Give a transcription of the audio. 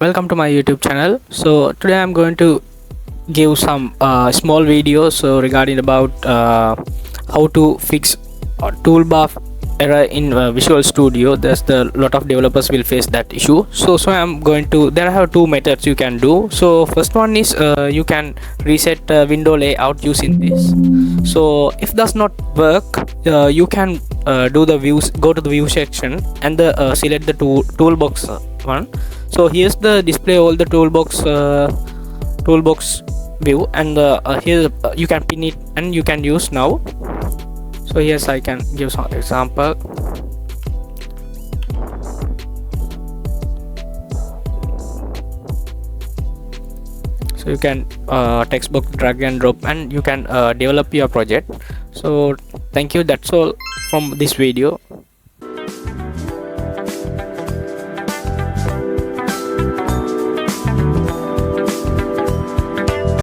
Welcome to my YouTube channel. So today I'm going to give some small videos regarding about how to fix a toolbar error in Visual Studio. There's the lot of developers will face that issue. So I'm going to, there are two methods you can do. So first one is you can reset window layout using this. So if does not work, you can do the views, go to the view section and select the toolbox one. So here's the display all the toolbox view, and here you can pin it and you can use now. So yes, I can give some example. So you can text box drag and drop, and you can develop your project. So thank you, that's all from this video.